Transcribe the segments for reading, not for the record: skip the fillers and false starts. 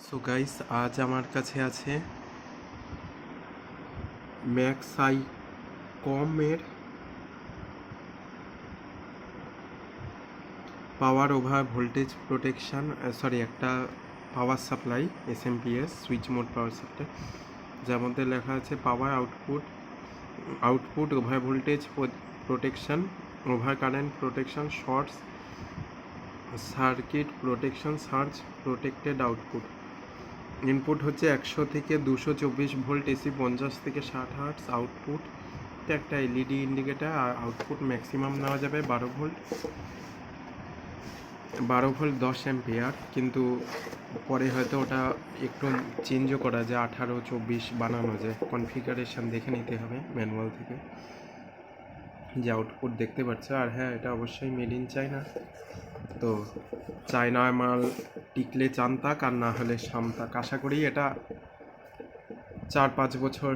So guys, আজ আমার কাছে আছে ম্যাক্সাইকমের পাওয়ার ওভার ভোল্টেজ প্রোটেকশান একটা power supply SMPS switch mode power supply, যার মধ্যে লেখা আছে power output over voltage protection, over current protection, shorts circuit protection, surge protected output. Input হচ্ছে 100 থেকে 224 ভোল্ট এসি, 50 থেকে 60 হার্টস। আউটপুট একটা এলইডি ইন্ডিকেটার, আর আউটপুট ম্যাক্সিমাম নেওয়া যাবে 12 ভোল্ট 10 অ্যাম্পিয়ার, কিন্তু পরে হয়তো ওটা একটু চেঞ্জও করা যায়, 18-24 বানানো যায়। কনফিগারেশান দেখে নিতে হবে ম্যানুয়াল থেকে, যে আউটপুট দেখতে পাচ্ছ। আর হ্যাঁ, এটা অবশ্যই মেড ইন চায়না, তো চায়না মাল টিকলে চান্তাক, আর না হলে সামতাক। আশা করি এটা 4-5 বছর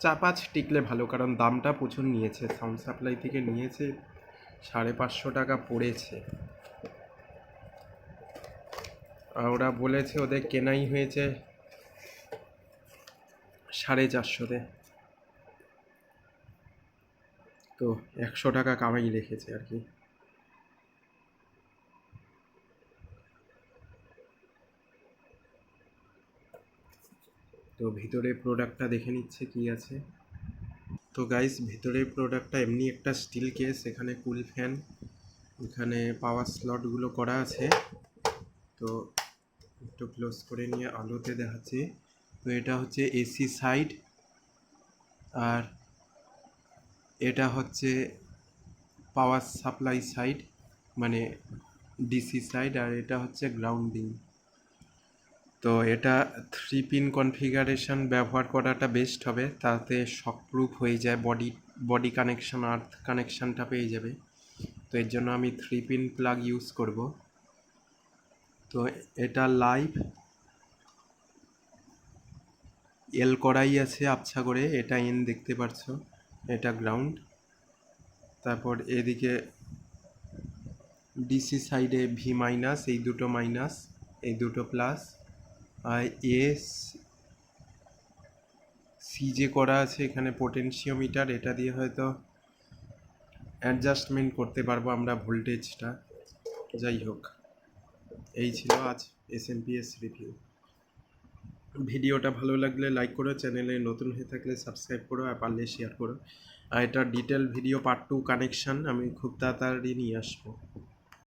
4-5 টিকলে ভালো, কারণ দামটা প্রচুর নিয়েছে। সাউন্ড সাপ্লাই থেকে নিয়েছে 550 টাকা পড়েছে, আর ওরা বলেছে ওদের কেনাই হয়েছে 450-তে, তো 100 টাকা কামাই রেখেছে আর কি। তো ভিতরে প্রোডাক্টটা দেখে নিচ্ছে কি আছে। তো গাইস, ভিতরের প্রোডাক্টটা এমনি একটা স্টিল কেস, এখানে কুল ফ্যান, এখানে পাওয়ার স্লটগুলো করা আছে। তো একটু ক্লোজ করে নিয়ে আলোতে দেখাচ্ছি। তো এটা হচ্ছে এসি সাইড, আর এটা হচ্ছে পাওয়ার সাপ্লাই সাইড, মানে ডিসি সাইড, আর এটা হচ্ছে গ্রাউন্ডিং। তো এটা 3 পিন কনফিগারেশন ব্যবহার করাটা বেস্ট হবে, তাতে শকপ্রুফ হয়ে যায়, বডি কানেকশন, আর্থ কানেকশানটা পেয়ে যাবে। তো এর জন্য আমি 3 পিন প্লাগ ইউজ করব। তো এটা লাইভ এল করাই আছে আবছা করে, এটা ইন দেখতে পাচ্ছ, এটা গ্রাউন্ড। তারপর এদিকে ডিসি সাইডে ভি মাইনাস, এই দুটো মাইনাস, এই দুটো প্লাস, আর এস সি যে করা আছে এখানে পোটেনশিওমিটার, এটা দিয়ে হয়তো অ্যাডজাস্টমেন্ট করতে পারবো আমরা ভোল্টেজটা। যাই হোক, এই ছিল আজ SMPS রিভিউ। ভিডিওটা ভালো লাগলে লাইক করো, চ্যানেলে নতুন হয়ে থাকলে সাবস্ক্রাইব করো, আর পারলে শেয়ার করো। আর এটা ডিটেল ভিডিও পার্ট 2 কানেকশান আমি খুব তাড়াতাড়ি নিয়ে আসবো।